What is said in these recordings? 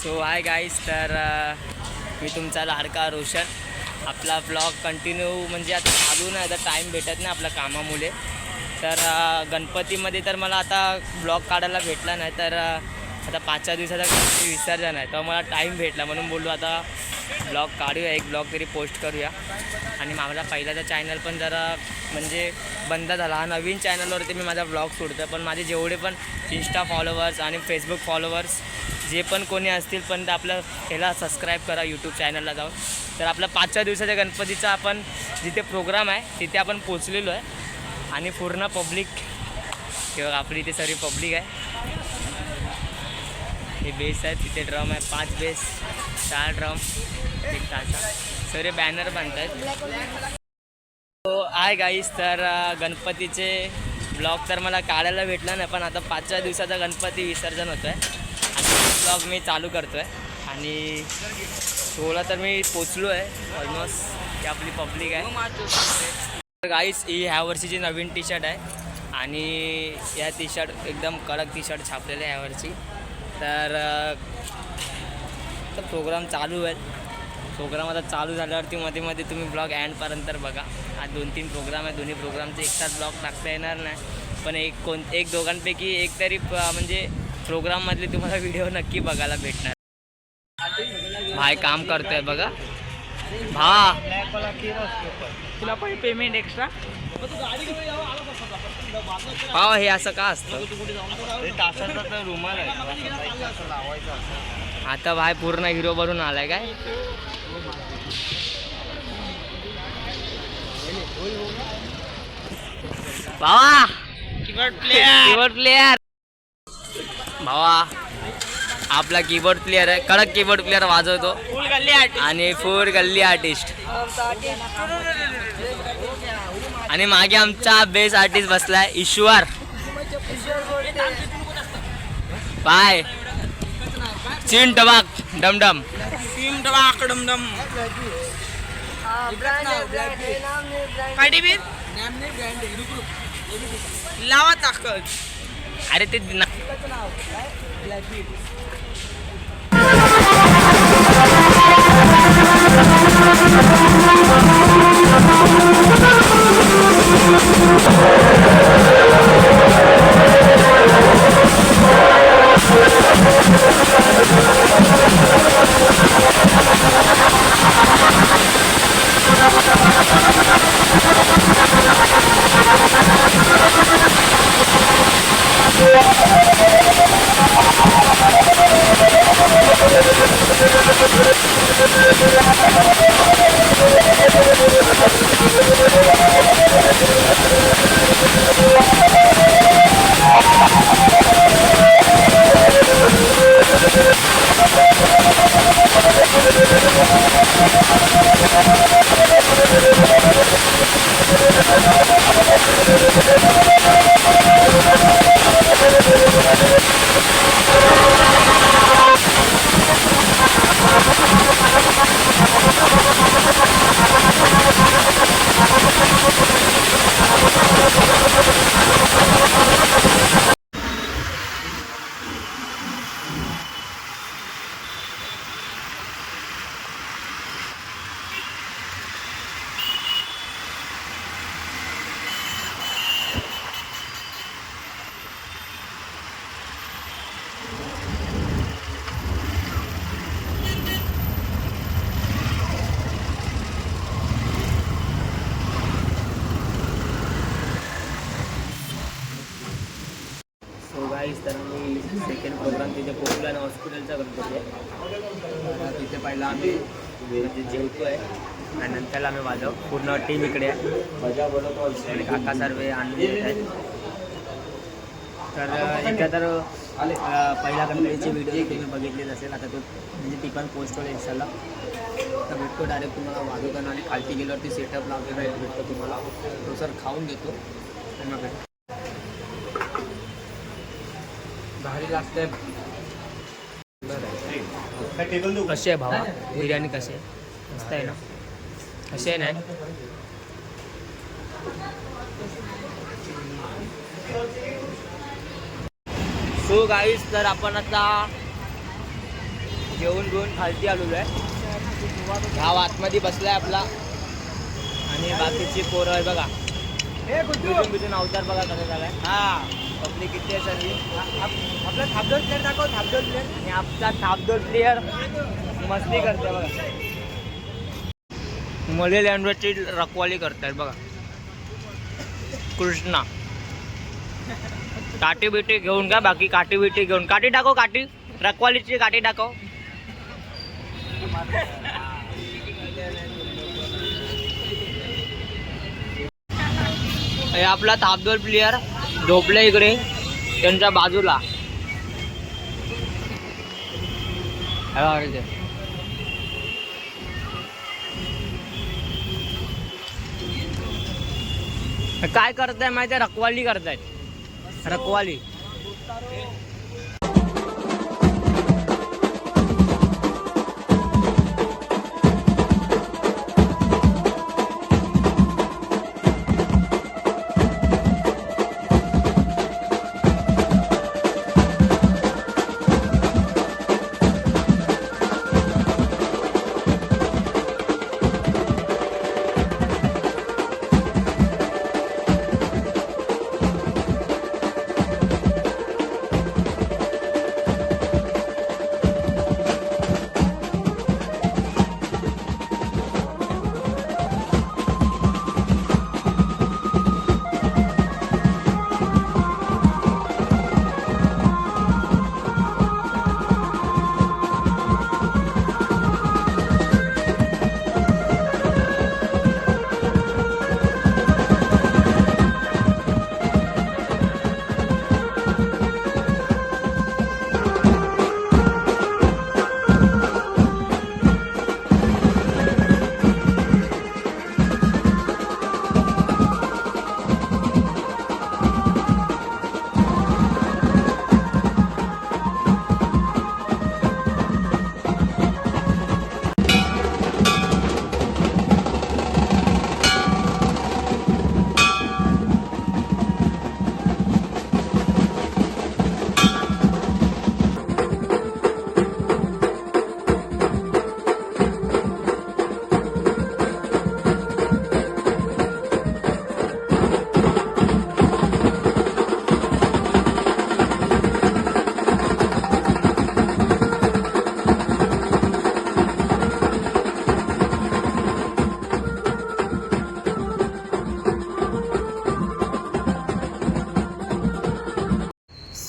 So hi guys, तर मी तुमचा लाडका रोशन. आपला ब्लॉग कंटिन्यू म्हणजे आता चालू नाही, आता टाईम भेटत नाही आपल्या कामामुळे. तर गणपतीमध्ये तर मला आता ब्लॉग काढायला भेटला नाही, तर आता 5-6 दिवसाचा गणपती विसर्जन आहे, तर मला टाईम भेटला म्हणून बोललो आता ब्लॉग काढूया, एक ब्लॉग तरी पोस्ट करूया. आणि माझा पहिल्याचा चॅनल पण जरा म्हणजे बंद झाला. हा नवीन चॅनलवरती मी माझा ब्लॉग सोडतो, पण माझे जेवढे पण इंस्टा फॉलोवर्स आणि फेसबुक फॉलोवर्स जे पण कोणी असतील, पण ते आपलं ह्याला सबस्क्राईब करा यूट्यूब चॅनलला जाऊन. तर आपला 5-6 दिवसाच्या गणपतीचा आपण जिथे प्रोग्राम आहे तिथे आपण पोचलेलो आहे. आणि पूर्ण पब्लिक किंवा आपली इथे सर्व पब्लिक आहे. हे बेस आहे, तिथे ड्रम आहे, 5 बेस, 4 ड्रम, 1 तासा, सर्व बॅनर बनत आहेत. हो आहे गाईस, तर गणपतीचे ब्लॉग तर मला काढायला भेटला नाही, पण आता 5-6 दिवसाचा गणपती विसर्जन होतं आहे आणि ब्लॉग मी चालू करतो आहे. आणि शोला तर मी पोचलो आहे ऑलमोस्ट, ही आपली पब्लिक आहे. गाईस, ही ह्या वर्षीची नवीन टी शर्ट आहे आणि या टी शर्ट एकदम कडक टी शर्ट छापलेले आहे ह्यावर्षी. तर प्रोग्राम चालू आहे. प्रोग्राम आता चालू झाल्यावरती मध्ये मध्ये तुम्ही ब्लॉग एंडपर्यंत बघा. आज 2-3 प्रोग्राम आहे, दोन्ही प्रोग्रामचे एकटाच ब्लॉग टाकता येणार नाही, पण एक दोघांपैकी एक तरी म्हणजे प्रोग्राममधले तुम्हाला व्हिडिओ नक्की बघायला भेटणार. भाई काम करतोय बघा. तुला पण पेमेंट एक्स्ट्रा भाव हे असं का असतं? रुमाल आहे. आता भाई पूर्ण हिरो बनून आलाय काय? भावा कीबोर्ड प्लेयर भावा, आपला कीबोर्ड प्लेयर आहे, कडक कीबोर्ड प्लेयर वाजवतो फुल गल्ली आर्टिस्ट आणि फुल गल्ली आर्टिस्ट. आणि मागे आमचा बेस आर्टिस्ट बसलाय ईश्वर. बाय चिन टबाक डमडम. सिम टबाक डमडम. काढी लावा ताकद. अरे ते तर आम्ही सेकंड प्रोग्राम तिथे पोहोचलो आणि हॉस्पिटलचा गणपती आहे. तिथे पहिला आम्ही म्हणजे जेवतो आहे आणि नंतरला आम्ही वाजव पूर्ण टीम इकडे आहे. आणि काका सर्वे आणून येत आहेत. तर एकदा तर पहिल्या गणपतीची व्हिडिओ तुम्ही बघितलीच असेल, आता तो म्हणजे ती पण पोस्ट होईल इंस्टाला. तर भेटतो डायरेक्ट तुम्हाला वाजवताना आणि खालती गेल्यावरती सेटअप लावलेला भेटतो तुम्हाला. तो सर खाऊन घेतो आणि मग भेटतो. भारी लागते. कशी आहे भावा बिर्याणी? कशी आहे? मस्त आहे ना? कशी आहे ना? सो गाईस, तर आपण आता जेवण घेऊन खालती आलेलो आहे. हा आतमध्ये बसलाय आपला आणि बाकीची पोरं आहे बघा. बिजून अवतार बघा कसं झालाय. हा पब्लिक किती आहे सर्वी. आपला थापदोल प्लेअर दाखव. थापदोल प्लेअर आणि आपला थापदोल प्लेअर मस्ती करते बघा. मले लँडवरची रखवाली करतायत बघा. कृष्णा काठी बिटी घेऊन का. बाकी काठी बिटी घेऊन. काठी टाको. काठी रखवालीची काठी टाको. हे आपला थापदोल प्लेअर झोपला इकडे त्यांच्या बाजूला. काय करताय माहिती आहे. रखवाली करतायत. रखवाली.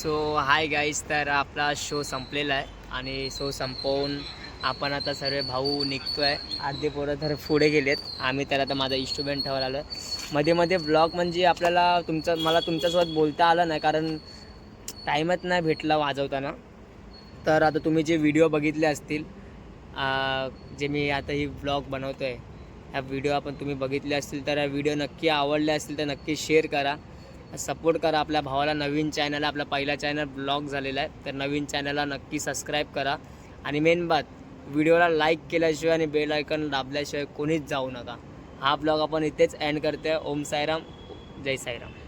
So hi guys. तर आपला शो संपलेला आहे आणि शो संपवून आपण आता सर्व भाऊ निघतो आहे. अर्धे पोरं तर पुढे गेलेत. आम्ही तर आता माझा इन्स्ट्रुमेंट ठेवायला आलो आहे. मध्ये मध्ये ब्लॉग म्हणजे आपल्याला मला तुमच्यासोबत बोलता आलं नाही कारण टाईमच नाही भेटला वाजवताना. तर आता तुम्ही जे व्हिडिओ बघितले असतील जे मी आता ही ब्लॉग बनवतो आहे ह्या व्हिडिओ आपण तुम्ही बघितले असतील तर ह्या व्हिडिओ नक्की आवडले असतील तर नक्की शेअर करा. सपोर्ट करा आपल्या भावाला. नवीन चॅनल आपला पहिला चॅनल ब्लॉग झालेला आहे तर नवीन चॅनलला नक्की सबस्क्राईब करा. आणि मेन बात व्हिडिओला लाईक केल्याशिवाय आणि बेल आयकॉन दाबल्याशिवाय कोणीच जाऊ नका. हा ब्लॉग आपण इथेच एंड करतोय. ओम साईराम. जय साईराम.